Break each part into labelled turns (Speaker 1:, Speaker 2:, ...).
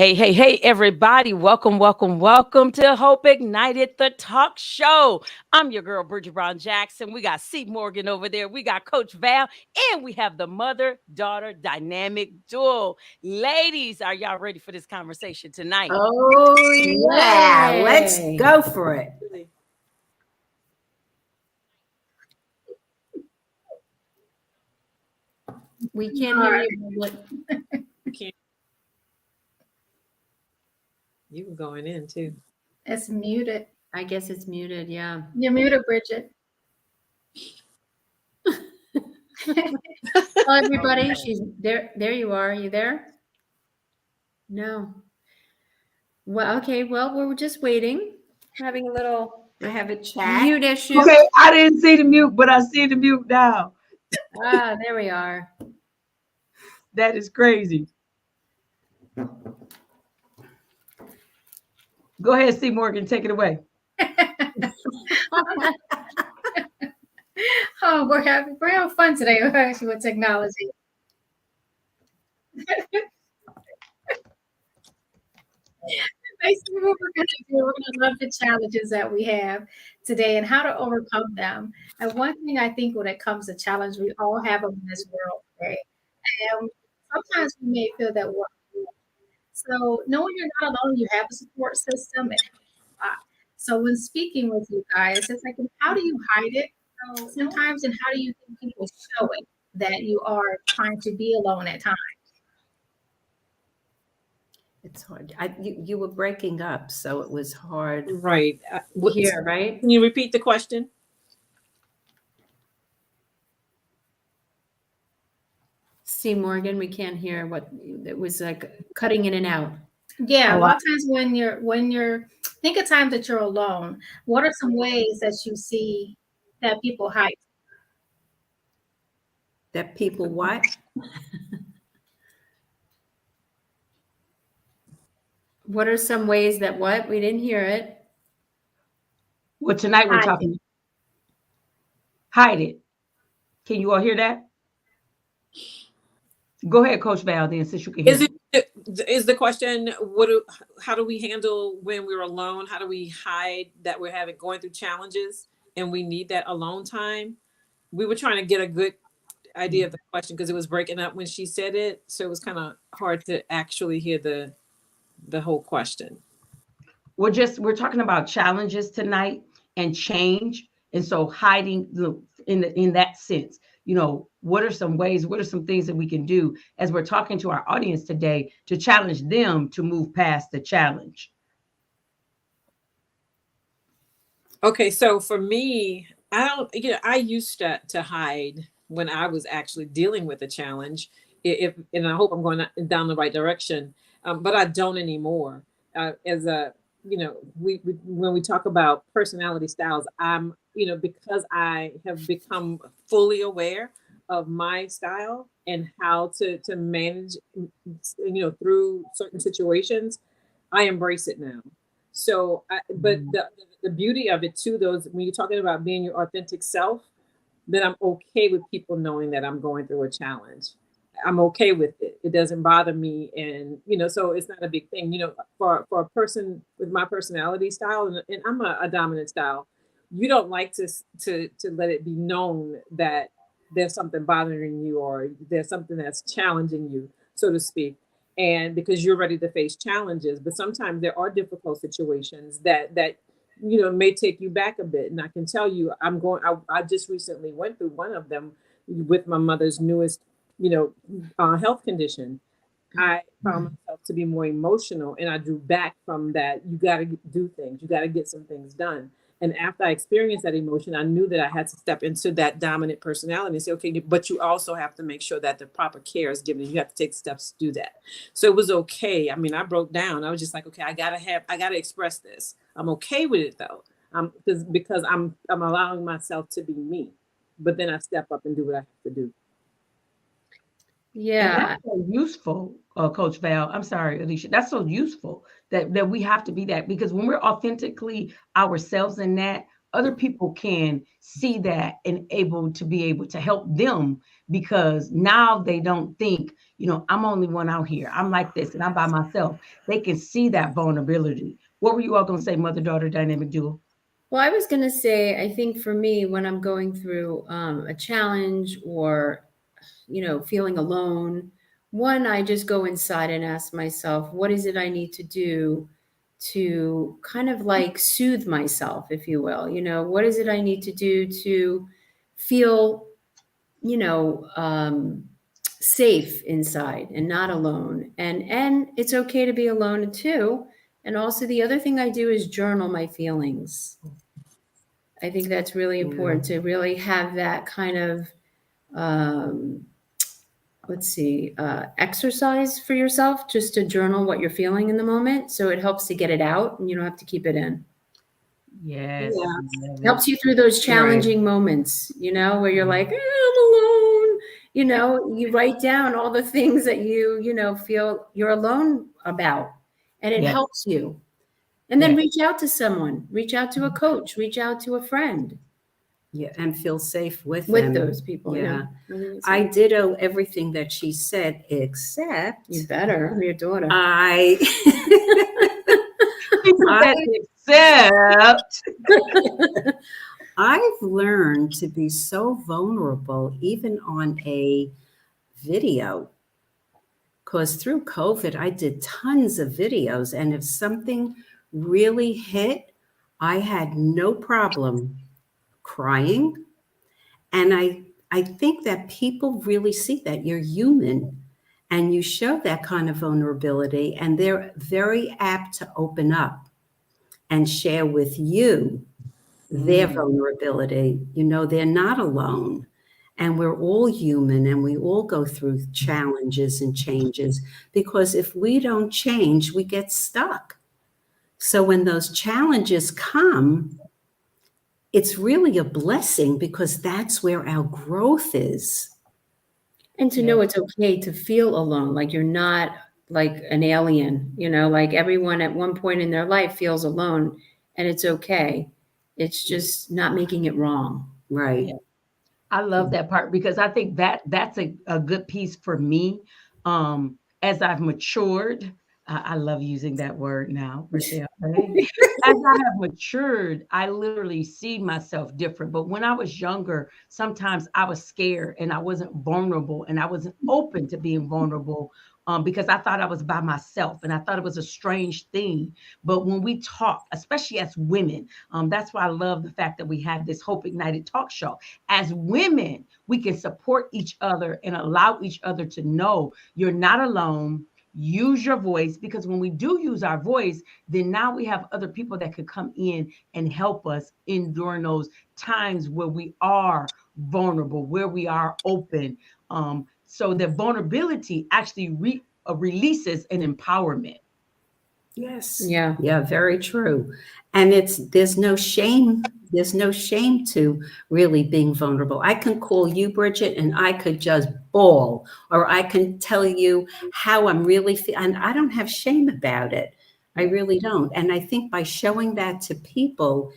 Speaker 1: Hey, everybody. Welcome to Hope Ignited, the talk show. I'm your girl, Brigitte Jackson. We got C. Morgan over there. We got Coach Val, and we have the mother-daughter dynamic duo. Ladies, are y'all ready for this conversation tonight?
Speaker 2: Oh, yeah. Let's go for it.
Speaker 3: We can't hear you.
Speaker 4: You were going in too.
Speaker 3: It's muted.
Speaker 2: I guess it's muted. Yeah.
Speaker 3: You're muted, Brigitte. Hello, everybody. She's there. There you are. Are you there?
Speaker 2: No. Well, okay. Well, we're just waiting. Having a little.
Speaker 5: I have a chat.
Speaker 2: Mute issue.
Speaker 6: Okay, I didn't see the mute, but I see the mute now.
Speaker 3: Ah, there we are.
Speaker 6: That is crazy. Go ahead, C. Morgan, take it away.
Speaker 3: Oh, we're having fun today with technology. Basically, what we're going to do, we're going to love the challenges that we have today and how to overcome them. And one thing I think when it comes to challenge, we all have them in this world today. And sometimes we may feel that we're alone. So knowing you're not alone, you have a support system. So when speaking with you guys, it's like, how do you hide it sometimes, and how do you think people show it that you are trying to be alone at times?
Speaker 5: It's hard. You were breaking up, so it was hard.
Speaker 4: Right.
Speaker 5: Here, right?
Speaker 4: Can you repeat the question?
Speaker 2: C. Morgan, we can't hear what it was like cutting in and out.
Speaker 3: Yeah, a lot of times when you're think of times that you're alone, what are some ways that you see that people hide?
Speaker 5: That people what?
Speaker 2: What are some ways that what? We didn't hear it.
Speaker 6: Well, tonight we're talking. Hide it. Can you all hear that? Go ahead, Coach Val, then, since you can hear it.
Speaker 4: Is the question, how do we handle when we're alone? How do we hide that we're going through challenges and we need that alone time? We were trying to get a good idea of the question because it was breaking up when she said it. So it was kind of hard to actually hear the whole question.
Speaker 6: We're talking about challenges tonight and change. And so hiding in that sense, what are some ways, what are some things that we can do as we're talking to our audience today to challenge them to move past the challenge?
Speaker 4: Okay, so for me, I used to hide when I was actually dealing with a challenge, and I hope I'm going down the right direction, but I don't anymore. When we talk about personality styles, I'm, because I have become fully aware of my style and how to manage, through certain situations, I embrace it now. So, but the beauty of it too, when you're talking about being your authentic self, then I'm okay with people knowing that I'm going through a challenge. I'm okay with it. It doesn't bother me. And, so it's not a big thing, for a person with my personality style, and I'm a dominant style, you don't like to let it be known that there's something bothering you or there's something that's challenging you, so to speak. And because you're ready to face challenges, but sometimes there are difficult situations that may take you back a bit. And I can tell you, I just recently went through one of them with my mother's newest, health condition. I found myself to be more emotional, and I drew back from that. You got to do things. You got to get some things done. And after I experienced that emotion, I knew that I had to step into that dominant personality and say, okay, but you also have to make sure that the proper care is given. You have to take steps to do that. So it was okay. I mean, I broke down. I was just like, okay, I gotta express this. I'm okay with it though. Because I'm allowing myself to be me. But then I step up and do what I have to do.
Speaker 6: Yeah, and that's so useful, Coach Val. I'm sorry, Alisha. That's so useful that we have to be that, because when we're authentically ourselves in that, other people can see that and able to help them, because now they don't think, I'm only one out here. I'm like this and I'm by myself. They can see that vulnerability. What were you all going to say, mother-daughter dynamic duo?
Speaker 2: Well, I was going to say, I think for me, when I'm going through a challenge or, feeling alone, one, I just go inside and ask myself, what is it I need to do to kind of like soothe myself, if you will? What is it I need to do to feel, safe inside and not alone? And it's okay to be alone too. And also the other thing I do is journal my feelings. I think that's really important to really have that kind of, exercise for yourself, just to journal what you're feeling in the moment. So it helps to get it out and you don't have to keep it in.
Speaker 6: Yes.
Speaker 3: Yeah.
Speaker 2: It helps you through those challenging moments, where you're like, I'm alone. You write down all the things that you feel you're alone about, and it helps you. And then reach out to someone, reach out to a coach, reach out to a friend.
Speaker 5: Yeah, and feel safe with them.
Speaker 2: Those people.
Speaker 5: Yeah. I ditto everything that she said, except
Speaker 2: You better, your daughter.
Speaker 6: Except
Speaker 5: I've learned to be so vulnerable, even on a video, because through COVID, I did tons of videos. And if something really hit, I had no problem crying. And I think that people really see that you're human and you show that kind of vulnerability, and they're very apt to open up and share with you their vulnerability. They're not alone, and we're all human, and we all go through challenges and changes, because if we don't change, we get stuck. So when those challenges come, it's really a blessing, because that's where our growth is.
Speaker 2: And to know it's okay to feel alone, like you're not like an alien, like everyone at one point in their life feels alone, and it's okay. It's just not making it wrong.
Speaker 5: Right.
Speaker 6: Yeah. I love that part, because I think that's a good piece for me. As I've matured, I love using that word now, Rochelle. Right? As I have matured, I literally see myself different. But when I was younger, sometimes I was scared and I wasn't vulnerable, and I wasn't open to being vulnerable, because I thought I was by myself, and I thought it was a strange thing. But when we talk, especially as women, that's why I love the fact that we have this Hope Ignited talk show. As women, we can support each other and allow each other to know you're not alone. Use your voice, because when we do use our voice, then now we have other people that could come in and help us in during those times where we are vulnerable, where we are open. So the vulnerability actually releases an empowerment.
Speaker 5: Yes.
Speaker 2: Yeah.
Speaker 5: Yeah, very true. And there's no shame. There's no shame to really being vulnerable. I can call you, Brigitte, and I could just bawl, or I can tell you how I'm really feeling, and I don't have shame about it. I really don't. And I think by showing that to people,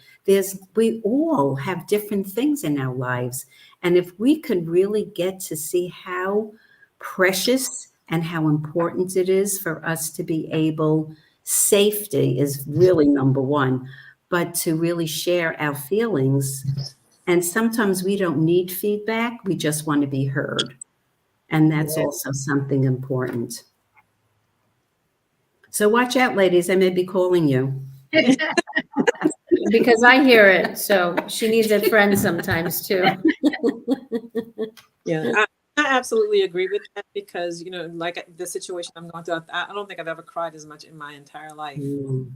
Speaker 5: we all have different things in our lives. And if we could really get to see how precious and how important it is for us to be able, safety is really number one, but to really share our feelings. And sometimes we don't need feedback. We just want to be heard. And that's also something important. So watch out, ladies. I may be calling you.
Speaker 2: Because I hear it. So she needs a friend sometimes too.
Speaker 4: Yeah, I absolutely agree with that, because, like the situation I'm going through, I don't think I've ever cried as much in my entire life,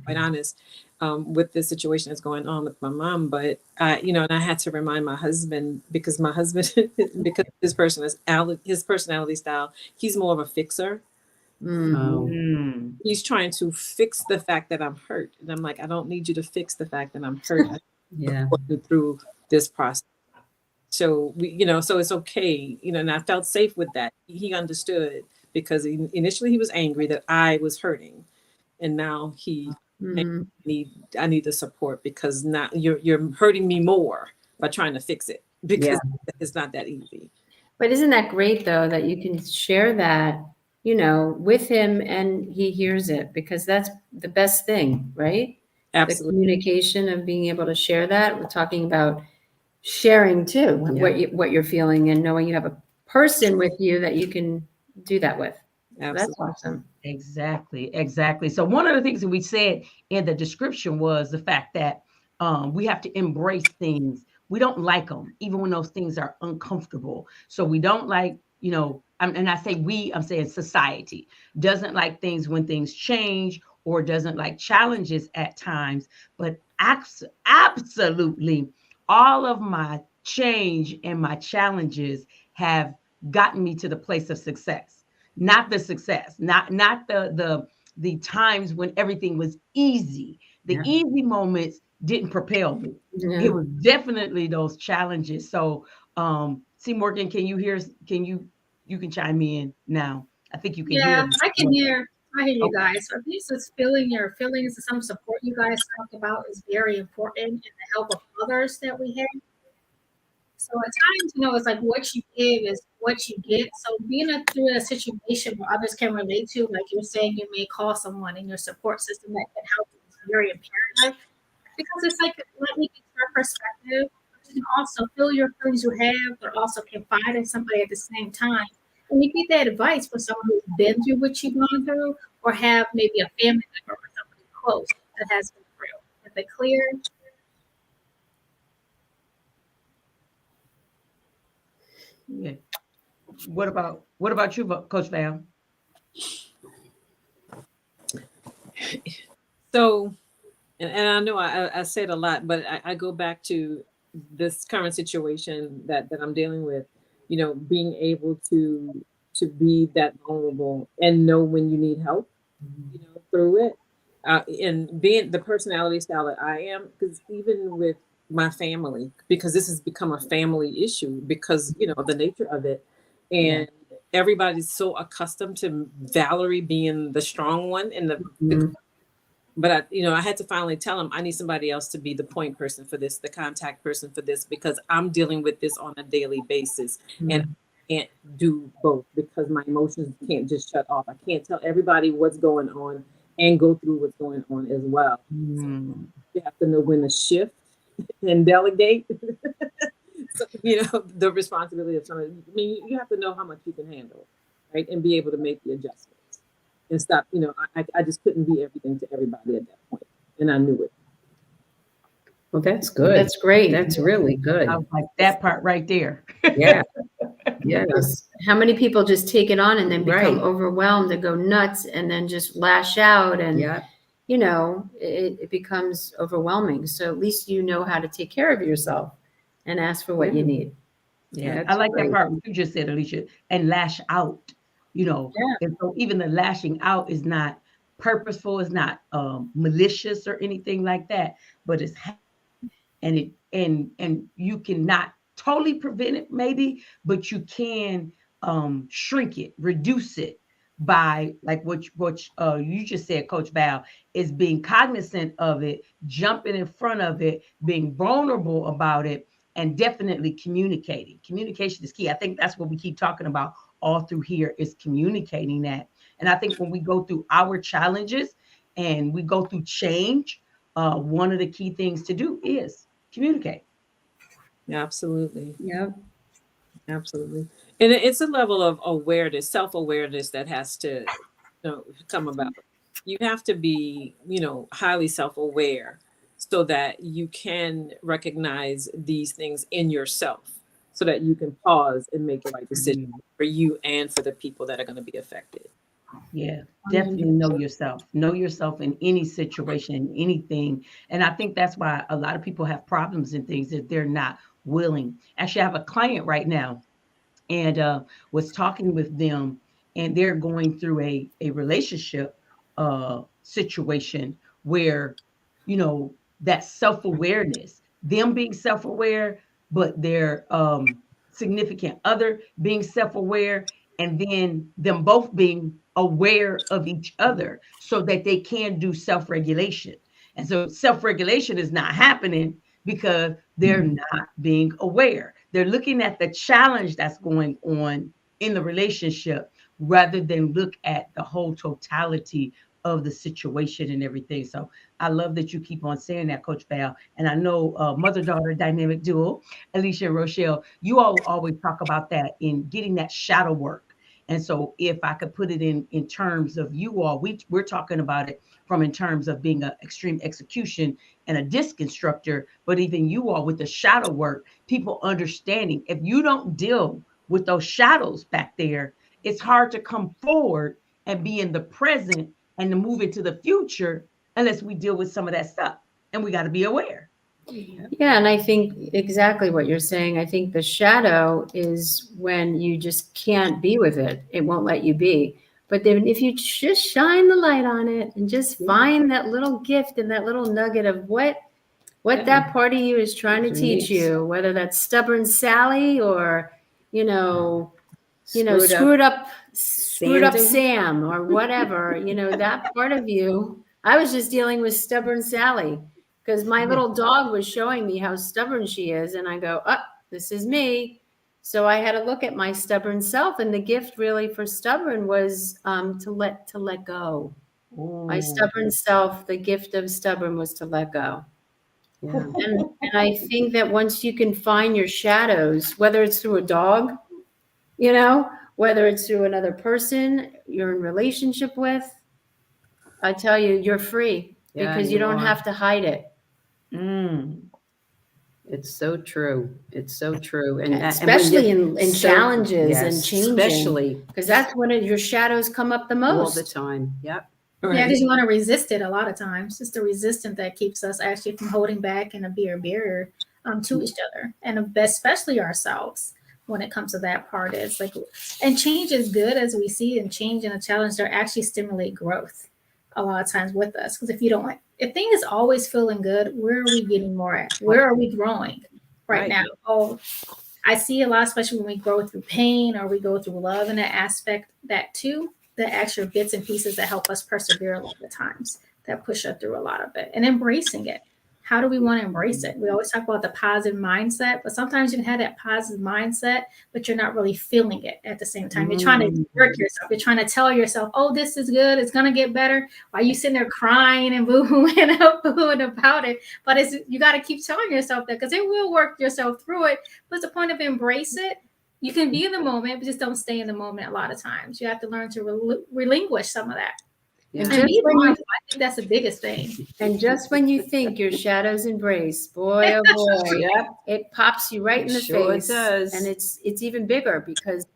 Speaker 4: quite honest, with the situation that's going on with my mom. But, and I had to remind my husband, because because his personality style, he's more of a fixer. He's trying to fix the fact that I'm hurt. And I'm like, I don't need you to fix the fact that I'm hurt.
Speaker 5: Yeah.
Speaker 4: Through this process. So so it's okay, and I felt safe with that. He understood, because initially he was angry that I was hurting, and now he
Speaker 2: Mhm.
Speaker 4: I need the support, because now you're hurting me more by trying to fix it, because it's not that easy.
Speaker 2: But isn't that great though, that you can share that, with him and he hears it, because that's the best thing, right? The
Speaker 4: Absolutely.
Speaker 2: communication of being able to share that. We're talking about sharing too, what you're feeling, and knowing you have a person with you that you can do that with. So that's
Speaker 4: Absolutely.
Speaker 2: awesome.
Speaker 6: Exactly. So one of the things that we said in the description was the fact that we have to embrace things. We don't like them, even when those things are uncomfortable. So we don't like, and I say we, I'm saying society doesn't like things when things change, or doesn't like challenges at times. But absolutely, all of my change and my challenges have gotten me to the place of success. Not the success, not the times when everything was easy. The easy moments didn't propel me.
Speaker 2: Yeah.
Speaker 6: It was definitely those challenges. So C. Morgan, can you hear? You can chime in now. I think you can hear
Speaker 3: Yeah,
Speaker 6: me.
Speaker 3: I can hear. I hear you
Speaker 6: Okay.
Speaker 3: guys. So this is feeling your feelings, and some support you guys talked about is very important in the help of others that we have. So at times, it's like what you give is what you get. So being through a situation where others can relate to, like you're saying, you may call someone in your support system that can help you, is very imperative, because it's like let me get your perspective. But you can also feel your feelings you have, but also confide in somebody at the same time. And you get that advice from someone who's been through what you've gone through, or have maybe a family member or somebody close that has been through. Is it clear?
Speaker 6: Yeah. What about you, Coach Val?
Speaker 4: So, and I know I said a lot, but I go back to this current situation that I'm dealing with. Being able to be that vulnerable and know when you need help. Through it, and being the personality style that I am, because even with my family, because this has become a family issue, because the nature of it, and everybody's so accustomed to Valerie being the strong one, and
Speaker 2: Mhm.
Speaker 4: but I had to finally tell him I need somebody else to be the point person for this, the contact person for this, because I'm dealing with this on a daily basis, and I can't do both, because my emotions can't just shut off. I can't tell everybody what's going on and go through what's going on as well. So you have to know when to shift and delegate. So, the responsibility of somebody. I mean, you have to know how much you can handle, right, and be able to make the adjustments and stop. I just couldn't be everything to everybody at that point, and I knew it.
Speaker 5: Well, that's good.
Speaker 2: That's great.
Speaker 5: That's really good.
Speaker 6: I was like that part right there.
Speaker 5: Yeah. Yes.
Speaker 2: Because how many people just take it on and then become
Speaker 5: Right.
Speaker 2: overwhelmed and go nuts and then just lash out, and
Speaker 5: Yeah.
Speaker 2: it becomes overwhelming. So at least you know how to take care of yourself and ask for what you need.
Speaker 6: Yeah,
Speaker 5: That's
Speaker 6: I like that
Speaker 5: great.
Speaker 6: part what you just said, Alisha, and lash out.
Speaker 2: Yeah.
Speaker 6: And so even the lashing out is not purposeful, it's not malicious or anything like that, but it's and it and you cannot totally prevent it maybe, but you can shrink it, reduce it by like what you just said, Coach Val, is being cognizant of it, jumping in front of it, being vulnerable about it, and definitely communicating. Communication is key. I think that's what we keep talking about all through here, is communicating that. And I think when we go through our challenges and we go through change, one of the key things to do is communicate.
Speaker 4: Absolutely.
Speaker 2: Yep.
Speaker 4: Absolutely. And it's a level of awareness, self-awareness, that has to come about. You have to be, highly self-aware, so that you can recognize these things in yourself, so that you can pause and make the right decision for you and for the people that are going to be affected.
Speaker 6: Yeah, definitely know yourself. Know yourself in any situation, anything. And I think that's why a lot of people have problems and things, that they're not willing. Actually, I have a client right now, and was talking with them, and they're going through a relationship situation where, that self-awareness, them being self-aware, but their significant other being self-aware, and then them both being aware of each other so that they can do self-regulation. And so self-regulation is not happening because they're not being aware. They're looking at the challenge that's going on in the relationship rather than look at the whole totality of the situation and everything. So I love that you keep on saying that, Coach Val. And I know mother-daughter dynamic duo, Alisha and Rochelle, you all always talk about that in getting that shadow work. And so if I could put it in terms of you all, we're talking about it from in terms of being an extreme execution and a disc instructor, but even you all with the shadow work, people understanding if you don't deal with those shadows back there, it's hard to come forward and be in the present and to move into the future unless we deal with some of that stuff. And we got to be aware.
Speaker 2: Yeah, and I think exactly what you're saying. I think the shadow is when you just can't be with it. It won't let you be. But then if you just shine the light on it and just find that little gift and that little nugget of what that part of you is trying to teach you, whether that's stubborn Sally or, screwed up Sam or whatever, that part of you. I was just dealing with stubborn Sally because my little dog was showing me how stubborn she is. And I go, this is me. So I had to look at my stubborn self. And the gift really for stubborn was to let go. Ooh. My stubborn self, the gift of stubborn was to let go. Yeah. And I think that once you can find your shadows, whether it's through a dog, whether it's through another person you're in relationship with, I tell you, you're free because you don't have to hide it.
Speaker 5: It's so true. It's so true. And
Speaker 2: especially in challenges and changing. Especially because that's when your shadows come up the most.
Speaker 5: All the time. Yep.
Speaker 3: Right. Yeah, because you want to resist it a lot of times. It's the resistance that keeps us actually from holding back and be a barrier to each other, and especially ourselves when it comes to that part. Is like, and change is good as we see, and change and a challenge, they actually stimulate growth a lot of times with us. Because if thing is always feeling good, where are we getting more at? Where are we growing right now? Oh, I see a lot, especially when we grow through pain or we go through love in that aspect, that too. The extra bits and pieces that help us persevere a lot of times, that push us through a lot of it, and embracing it. How do we want to embrace it? We always talk about the positive mindset, but sometimes you can have that positive mindset, but you're not really feeling it at the same time. You're trying to work yourself. You're trying to tell yourself, oh, this is good. It's going to get better. While you sitting there crying and boohooing about it. But you got to keep telling yourself that because it will work yourself through it. What's the point of embrace it? You can be in the moment, but just don't stay in the moment a lot of times. You have to learn to relinquish some of that. Yeah. And I think that's the biggest thing.
Speaker 2: And just when you think your shadow's embraced, boy, oh boy, it pops you right in the face. It does. And it's even bigger because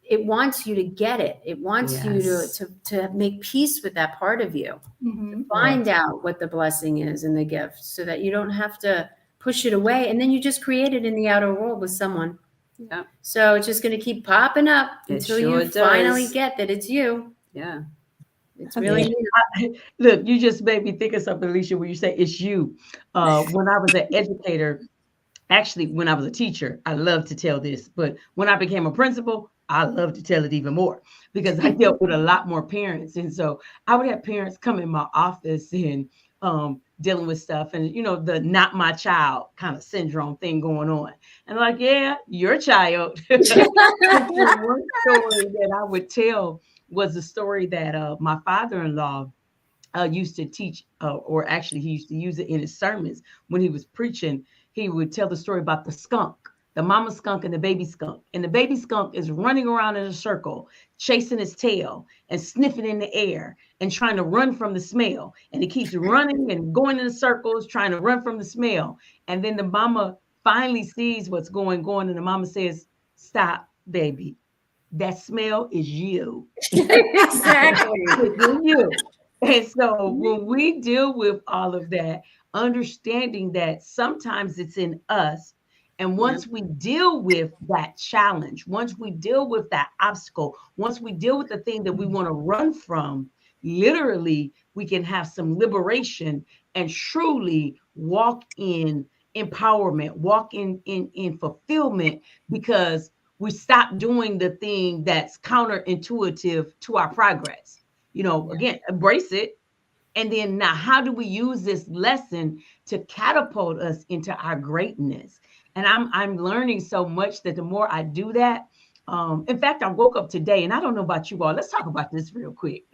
Speaker 2: it wants you to get it. It wants you to make peace with that part of you. To find out what the blessing is and the gift so that you don't have to push it away. And then you just create it in the outer world with someone. Yeah. So it's just going to keep popping up until you finally get that it's you.
Speaker 5: Yeah.
Speaker 2: It's really
Speaker 6: look, you just made me think of something, Alisha, when you say it's you. When I was an educator, actually, when I was a teacher, I love to tell this, but when I became a principal, I love to tell it even more because I dealt with a lot more parents. And so I would have parents come in my office and dealing with stuff and, the not my child kind of syndrome thing going on. And like, yeah, your child. One story that I would tell was the story that my father-in-law used to teach, or actually he used to use it in his sermons when he was preaching. He would tell the story about the skunk, the mama skunk and the baby skunk. And the baby skunk is running around in a circle, chasing his tail and sniffing in the air and trying to run from the smell. And he keeps running and going in circles, trying to run from the smell. And then the mama finally sees what's going on. And the mama says, stop, baby. That smell is you.
Speaker 2: Exactly.
Speaker 6: It's you. And so when we deal with all of that, understanding that sometimes it's in us. And once we deal with that challenge, once we deal with that obstacle, once we deal with the thing that we want to run from, literally, we can have some liberation and truly walk in empowerment, walk in fulfillment, because we stop doing the thing that's counterintuitive to our progress. Again, embrace it. And then now, how do we use this lesson to catapult us into our greatness? And I'm learning so much that the more I do that, in fact, I woke up today, and I don't know about you all. Let's talk about this real quick.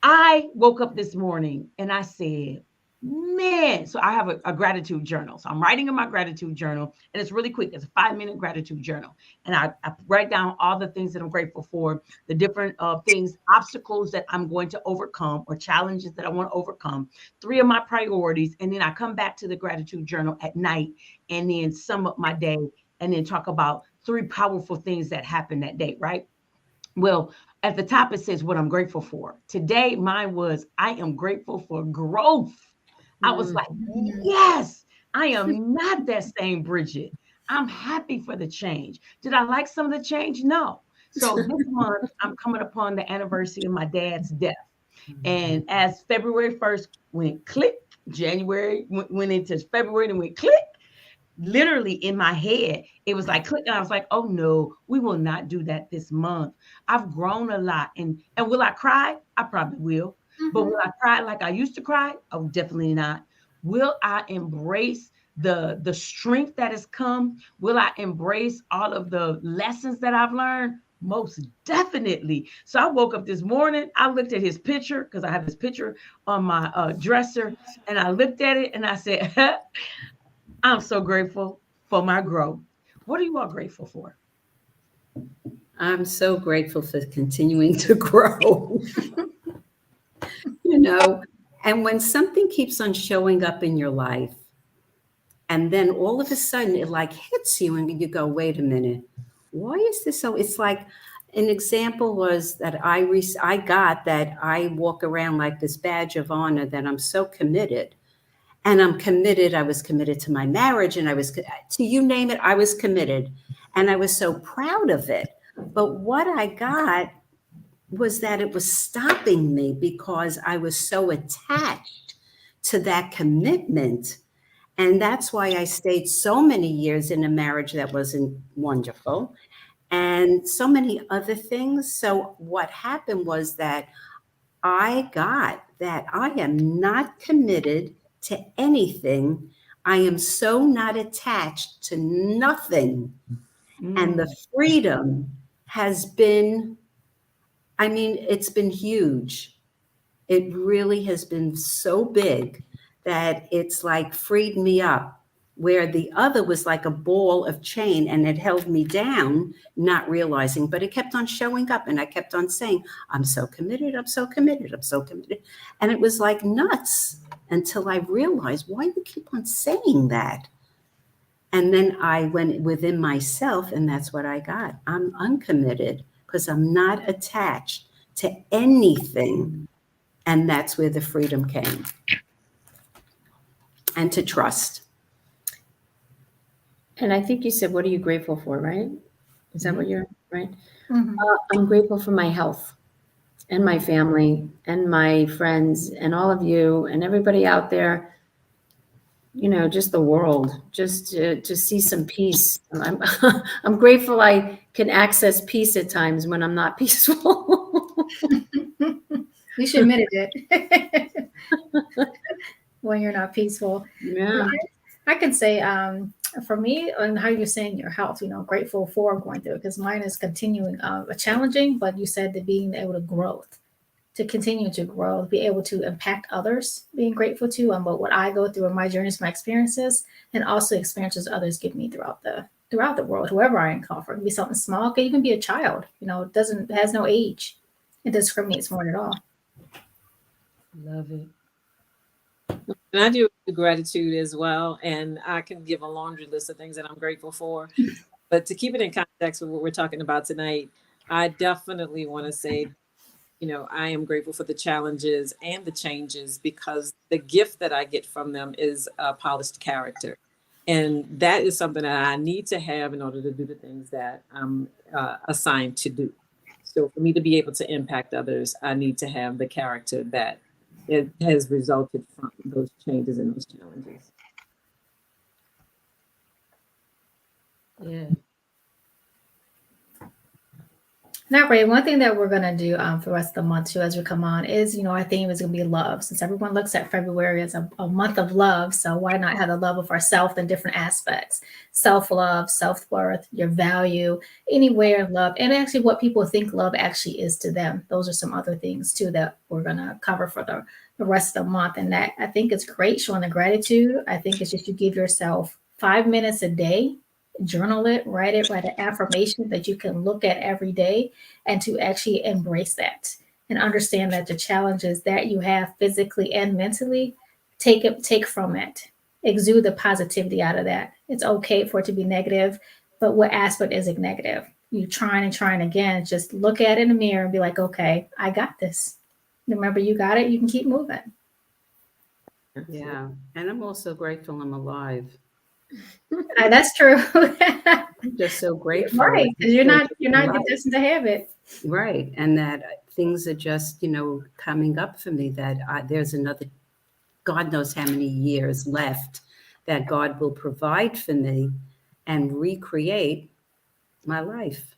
Speaker 6: I woke up this morning and I said, man, so I have a gratitude journal. So I'm writing in my gratitude journal, and it's really quick. It's a 5-minute gratitude journal. And I write down all the things that I'm grateful for, the different things, obstacles that I'm going to overcome, or challenges that I want to overcome, 3 of my priorities. And then I come back to the gratitude journal at night and then sum up my day and then talk about 3 powerful things that happened that day, right? Well, at the top, it says what I'm grateful for. Today, mine was, I am grateful for growth. I was like, yes, I am not that same Brigitte. I'm happy for the change. Did I like some of the change? No. So this month, I'm coming upon the anniversary of my dad's death. And as February 1st went click, January went into February and went click, literally in my head, it was like click. And I was like, oh no, we will not do that this month. I've grown a lot. And will I cry? I probably will. But will I cry like I used to cry? Oh, definitely not. Will I embrace the strength that has come? Will I embrace all of the lessons that I've learned? Most definitely. So I woke up this morning, I looked at his picture, because I have his picture on my dresser, and I looked at it and I said, I'm so grateful for my growth. What are you all grateful for?
Speaker 5: I'm so grateful for continuing to grow. And when something keeps on showing up in your life, and then all of a sudden it like hits you and you go, wait a minute, why is this so? It's like, an example was that I got that I walk around like this badge of honor that I'm so committed. And I'm committed. I was committed to my marriage, and I was, to you name it, I was committed. And I was so proud of it. But what I got was that it was stopping me because I was so attached to that commitment. And that's why I stayed so many years in a marriage that wasn't wonderful, and so many other things. So what happened was that I got that I am not committed to anything. I am so not attached to nothing. And the freedom has been, it's been huge. It really has been so big that it's like freed me up, where the other was like a ball of chain and it held me down, not realizing, but it kept on showing up. And I kept on saying, I'm so committed, I'm so committed, I'm so committed. And it was like nuts until I realized, why do you keep on saying that? And then I went within myself, and that's what I got. I'm uncommitted because I'm not attached to anything. And that's where the freedom came. And to trust.
Speaker 2: And I think you said, what are you grateful for, right? Is that what you're, right?
Speaker 3: Mhm.
Speaker 2: I'm grateful for my health and my family and my friends and all of you and everybody out there, just the world, just to see some peace. I'm grateful I can access peace at times when I'm not peaceful.
Speaker 3: You should admit it. When you're not peaceful.
Speaker 2: Yeah.
Speaker 3: I can say, for me, and how you're saying your health, grateful for going through it, because mine is continuing, challenging, but you said that being able to continue to grow, be able to impact others, being grateful to, about what I go through in my journeys, my experiences, and also experiences others give me throughout the world, whoever I encounter. It can be something small, it can even be a child, it has no age. It discriminates more at all.
Speaker 6: Love it.
Speaker 4: And I do gratitude as well. And I can give a laundry list of things that I'm grateful for. But to keep it in context with what we're talking about tonight, I definitely want to say, I am grateful for the challenges and the changes, because the gift that I get from them is a polished character. And that is something that I need to have in order to do the things that I'm assigned to do. So for me to be able to impact others, I need to have the character that it has resulted from those changes and those challenges.
Speaker 6: Yeah.
Speaker 3: Now, Bryd, one thing that we're going to do for the rest of the month too, as we come on, is, our theme is going to be love. Since everyone looks at February as a month of love, so why not have the love of ourselves in different aspects? Self-love, self-worth, your value, anywhere of love, and actually what people think love actually is to them. Those are some other things too that we're going to cover for the rest of the month. And that, I think it's great showing the gratitude. I think it's just you give yourself 5 minutes a day, journal it, write an affirmation that you can look at every day, and to actually embrace that and understand that the challenges that you have physically and mentally, take from it, exude the positivity out of that. It's okay for it to be negative, but what aspect is it negative? You trying again, just look at it in the mirror and be like, okay, I got this. Remember, you got it. You can keep moving.
Speaker 5: Yeah. And I'm also grateful I'm alive.
Speaker 3: That's true.
Speaker 5: I'm just so grateful.
Speaker 3: Right, because you're not destined to have it.
Speaker 5: Right. And that things are just, coming up for me, that there's another, God knows how many years left that God will provide for me and recreate my life.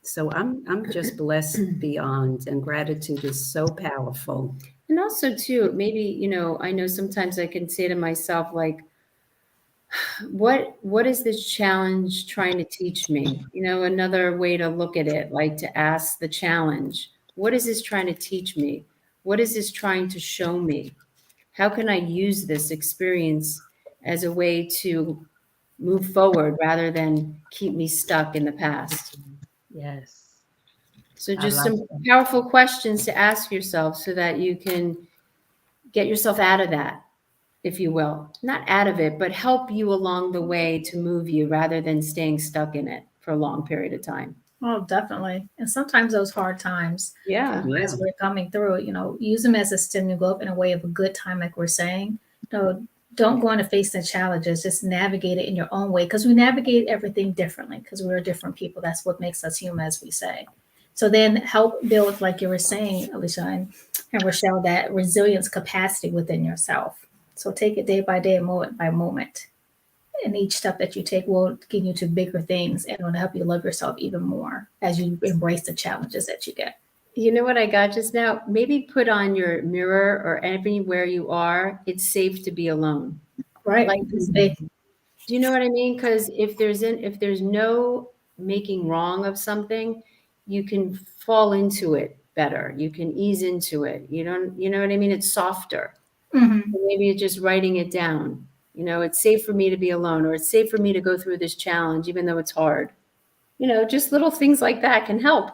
Speaker 5: So I'm just blessed beyond, and gratitude is so powerful.
Speaker 2: And also too, maybe, I know sometimes I can say to myself, like, what is this challenge trying to teach me? Another way to look at it, like to ask the challenge, what is this trying to teach me? What is this trying to show me? How can I use this experience as a way to move forward rather than keep me stuck in the past?
Speaker 6: Yes.
Speaker 2: So just some powerful questions to ask yourself so that you can get yourself out of that, if you will. Not out of it, but help you along the way to move you rather than staying stuck in it for a long period of time.
Speaker 3: Oh, definitely. And sometimes those hard times,
Speaker 2: Yeah.
Speaker 3: as we're coming through, use them as a stimulus in a way of a good time, like we're saying. Don't go on to face the challenges. Just navigate it in your own way, because we navigate everything differently because we're different people. That's what makes us human, as we say. So then help build, like you were saying, Alisha and Rochelle, that resilience capacity within yourself. So take it day by day, moment by moment. And each step that you take will get you to bigger things, and will help you love yourself even more as you embrace the challenges that you get.
Speaker 2: You know what I got just now? Maybe put on your mirror or everywhere you are, it's safe to be alone.
Speaker 3: Right.
Speaker 2: Like, do you know what I mean? Because if there's no making wrong of something, you can fall into it better. You can ease into it. You know what I mean? It's softer.
Speaker 3: Mm-hmm.
Speaker 2: Maybe it's just writing it down. It's safe for me to be alone, or it's safe for me to go through this challenge, even though it's hard. Just little things like that can help.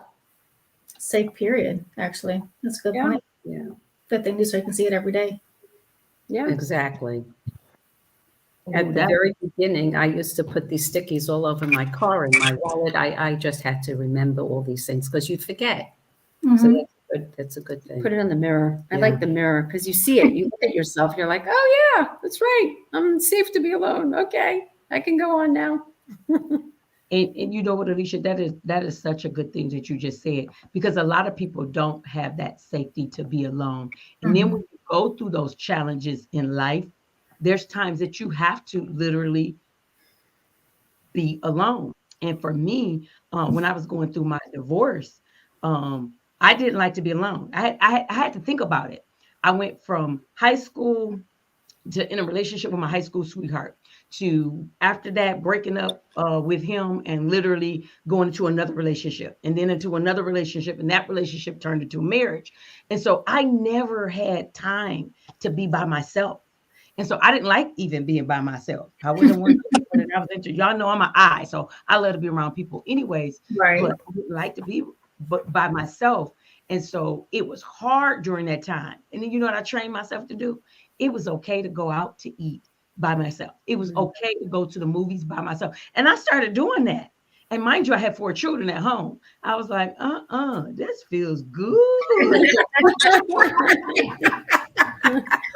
Speaker 3: Safe period, actually. That's a good point.
Speaker 2: Yeah.
Speaker 3: Good thing, so you can see it every day.
Speaker 2: Yeah.
Speaker 5: Exactly. At the very beginning, I used to put these stickies all over my car and my wallet. I just had to remember all these things because you forget.
Speaker 3: Mm-hmm.
Speaker 5: So that's a good thing.
Speaker 2: Put it on the mirror. I
Speaker 5: Yeah.
Speaker 2: like the mirror because you see it. You look at yourself. You're like, oh yeah, that's right. I'm safe to be alone. Okay, I can go on now.
Speaker 6: And you know what, Alisha, that is such a good thing that you just said, because a lot of people don't have that safety to be alone. And then when you go through those challenges in life, there's times that you have to literally be alone. And for me, when I was going through my divorce, I didn't like to be alone. I had to think about it. I went from high school to in a relationship with my high school sweetheart, to after that breaking up with him and literally going into another relationship, and then into another relationship, and that relationship turned into a marriage. And so I never had time to be by myself. And so I didn't like even being by myself. I wasn't one that I was into. Y'all know I'm an I, so I love to be around people anyways.
Speaker 3: Right.
Speaker 6: But I didn't like to be by myself. And so it was hard during that time. And then you know what I trained myself to do? It was okay to go out to eat by myself. It was okay to go to the movies by myself. And I started doing that. And mind you, I had 4 children at home. I was like, this feels good.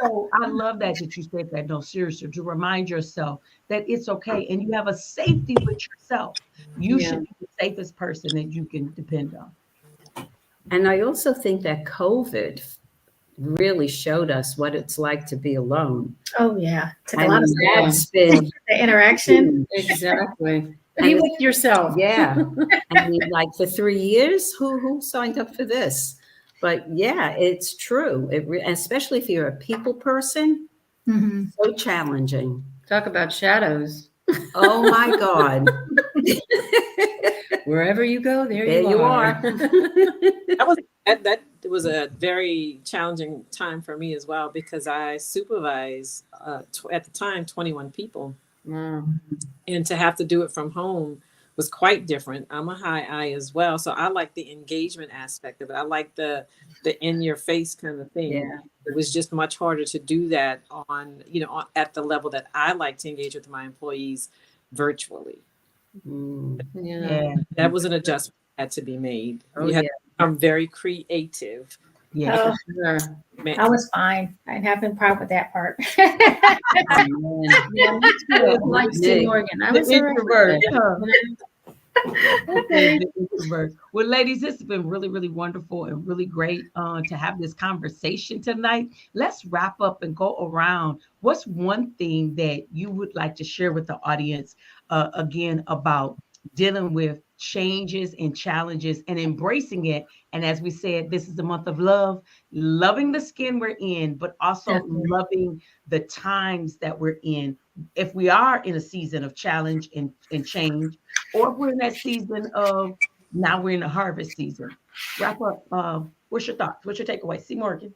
Speaker 6: So I love that you said that. No, seriously, to remind yourself that it's okay. And you have a safety with yourself. You should be the safest person that you can depend on.
Speaker 5: And I also think that COVID really showed us what it's like to be alone.
Speaker 3: Oh yeah, took a
Speaker 5: I
Speaker 3: lot of
Speaker 5: mean, that's been
Speaker 3: the interaction.
Speaker 2: Exactly.
Speaker 5: And
Speaker 2: Be
Speaker 5: it's-
Speaker 2: with yourself.
Speaker 5: yeah. I mean, like for 3 years, who signed up for this? But yeah, it's true. Especially if you're a people person,
Speaker 3: Mhm.
Speaker 5: so challenging.
Speaker 2: Talk about shadows.
Speaker 5: Oh my God.
Speaker 2: Wherever you go, there
Speaker 5: There
Speaker 2: you
Speaker 5: you
Speaker 2: are.
Speaker 4: That was a very challenging time for me as well, because I supervised at the time 21 people,
Speaker 2: Wow.
Speaker 4: and to have to do it from home was quite different. I'm a high I as well, so I like the engagement aspect of it. I like the in your face kind of thing.
Speaker 2: Yeah.
Speaker 4: It was just much harder to do that at the level that I like to engage with my employees virtually.
Speaker 5: Mm.
Speaker 2: Yeah.
Speaker 4: That was an adjustment that had to be made.
Speaker 2: Oh,
Speaker 4: You had
Speaker 2: yeah.
Speaker 4: to become very creative.
Speaker 3: Oh,
Speaker 2: Sure.
Speaker 3: I was fine. I didn't have any problem with that part.
Speaker 5: Oh, man.
Speaker 2: Yeah, me too. Like
Speaker 5: Nick.
Speaker 2: Morgan. I
Speaker 6: The
Speaker 2: was all right with
Speaker 6: introvert.
Speaker 2: it.
Speaker 6: Huh?
Speaker 3: Okay.
Speaker 6: The introvert. Well, ladies, this has been really, really wonderful and really great to have this conversation tonight. Let's wrap up and go around. What's one thing that you would like to share with the audience again about dealing with changes and challenges and embracing it? And as we said, this is the month of love, loving the skin we're in, but also
Speaker 2: Definitely.
Speaker 6: loving the times that we're in. If we are in a season of challenge and change, or if we're in that season of now we're in the harvest season. Wrap up. What's your thoughts? What's your takeaway? C. Morgan.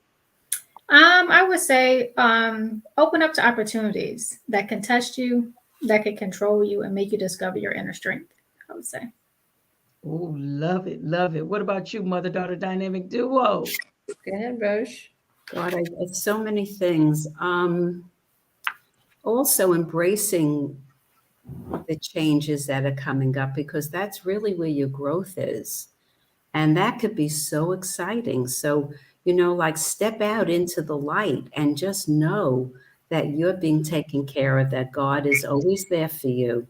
Speaker 3: I would say open up to opportunities that can test you, that can control you, and make you discover your inner strength. I would say.
Speaker 6: Oh, love it, love it. What about you, mother-daughter dynamic duo?
Speaker 2: Go ahead, Roche.
Speaker 5: God, it's so many things. Also embracing the changes that are coming up, because that's really where your growth is. And that could be so exciting. So, like step out into the light and just know that you're being taken care of, that God is always there for you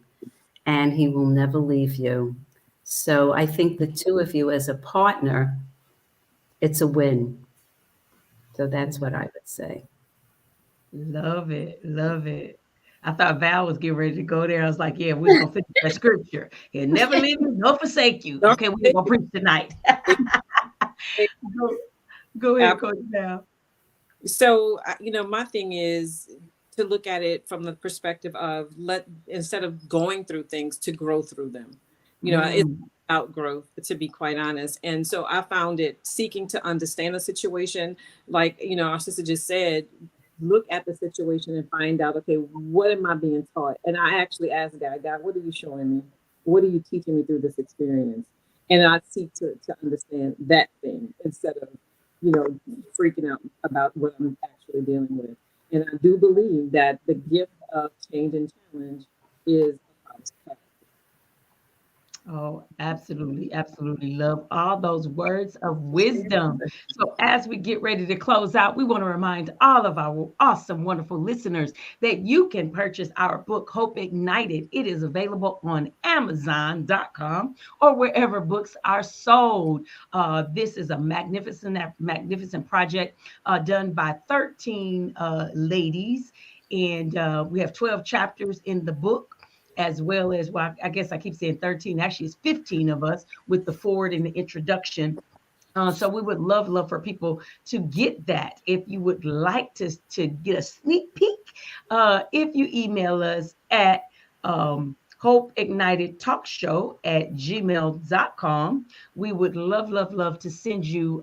Speaker 5: and he will never leave you. So I think the two of you as a partner, it's a win. So that's what I would say.
Speaker 6: Love it, love it. I thought Val was getting ready to go there. I was like, yeah, we're gonna finish that scripture. He'll never leave you, nor forsake you. Okay, we're gonna preach tonight. Go ahead, Coach Val.
Speaker 4: So, my thing is to look at it from the perspective of instead of going through things, to grow through them. It's about growth, to be quite honest. And so I found it seeking to understand the situation. Like, our sister just said, look at the situation and find out, okay, what am I being taught? And I actually asked God, what are you showing me? What are you teaching me through this experience? And I seek to understand that thing instead of, freaking out about what I'm actually dealing with. And I do believe that the gift of change and challenge is a positive.
Speaker 6: Oh, absolutely. Absolutely. Love all those words of wisdom. So as we get ready to close out, we want to remind all of our awesome, wonderful listeners that you can purchase our book, Hope Ignited. It is available on Amazon.com or wherever books are sold. This is a magnificent project done by 13 ladies. And we have 12 chapters in the book, as well as, well, I guess I keep saying 13, actually it's 15 of us with the forward and the introduction. So we would love for people to get that. If you would like to get a sneak peek, if you email us at hopeignitedtalkshow@gmail.com, we would love to send you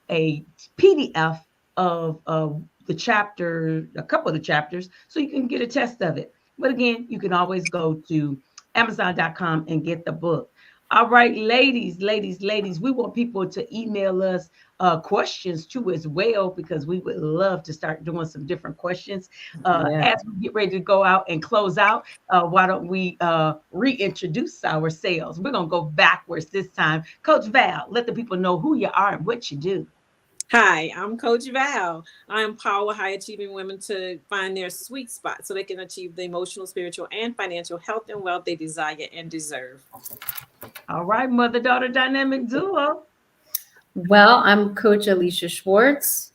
Speaker 6: a PDF of the chapter, a couple of the chapters, so you can get a test of it. But again, you can always go to Amazon.com and get the book. All right, ladies, we want people to email us questions too as well, because we would love to start doing some different questions. As we get ready to go out and close out, why don't we reintroduce ourselves? We're going to go backwards this time. Coach Val, let the people know who you are and what you do.
Speaker 4: Hi, I'm Coach Val. I empower high achieving women to find their sweet spot so they can achieve the emotional, spiritual, and financial health and wealth they desire and deserve.
Speaker 6: All right, mother-daughter dynamic duo.
Speaker 2: Well, I'm Coach Alisha Schwartz.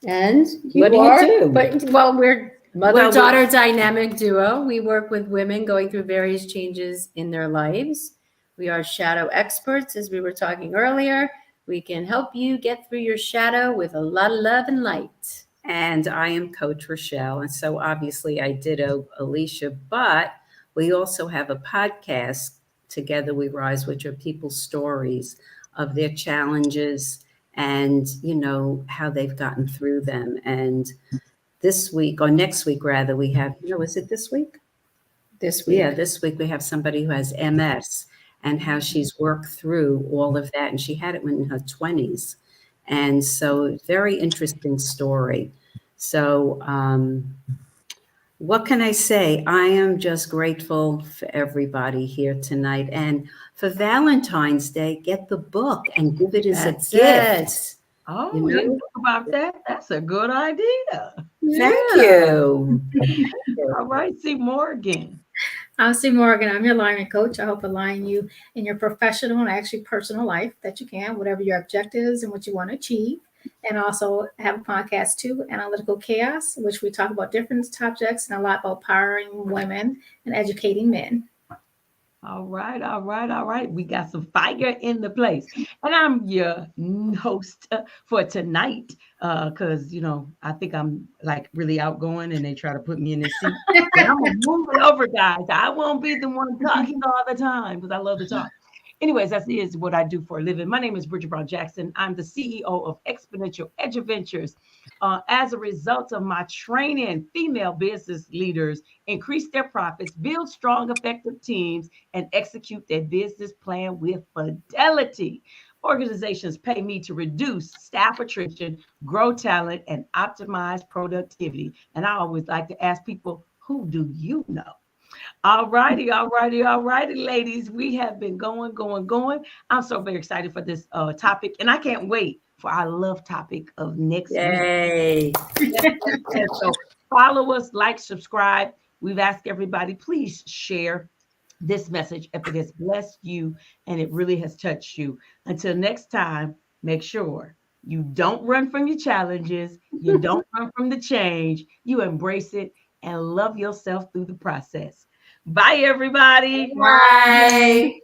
Speaker 2: And
Speaker 5: What do you do?
Speaker 2: But, well, we're mother-daughter
Speaker 5: Well,
Speaker 2: dynamic duo. We work with women going through various changes in their lives. We are shadow experts, as we were talking earlier. We can help you get through your shadow with a lot of love and light.
Speaker 5: And I am Coach Rochelle. And so obviously I ditto Alisha, but we also have a podcast, Together We Rise, which are people's stories of their challenges and, you know, how they've gotten through them. And this week, or next week rather, we have, is it this week?
Speaker 2: This week.
Speaker 5: Yeah, this week we have somebody who has MS and how she's worked through all of that. And she had it in her 20s. And so very interesting story. So what can I say? I am just grateful for everybody here tonight. And for Valentine's Day, get the book and give it as
Speaker 2: That's
Speaker 5: a gift.
Speaker 6: Oh,
Speaker 5: You
Speaker 6: we didn't
Speaker 5: know?
Speaker 6: talk about that. That's a good idea.
Speaker 5: Thank you.
Speaker 6: All right, see Morgan.
Speaker 3: I'm Sue Morgan. I'm your alignment coach. I help align you in your professional and actually personal life that you can, whatever your objectives and what you want to achieve. And also have a podcast too, Analytical Chaos, which we talk about different subjects and a lot about empowering women and educating men.
Speaker 6: All right, all right, all right. We got some fire in the place. And I'm your host for tonight because, I think I'm like really outgoing and they try to put me in this seat. And I'm going to move it over, guys. I won't be the one talking all the time because I love to talk. Anyways, that is what I do for a living. My name is Brigitte Brown-Jackson. I'm the CEO of Exponential Edge Ventures. As a result of my training, female business leaders increase their profits, build strong, effective teams, and execute their business plan with fidelity. Organizations pay me to reduce staff attrition, grow talent, and optimize productivity. And I always like to ask people, who do you know? All righty, ladies. We have been going. I'm so very excited for this topic, and I can't wait for our love topic of next week.
Speaker 5: Yay.
Speaker 6: So follow us, like, subscribe. We've asked everybody, please share this message if it has blessed you and it really has touched you. Until next time, make sure you don't run from your challenges. You don't run from the change. You embrace it and love yourself through the process. Bye, everybody.
Speaker 2: Bye.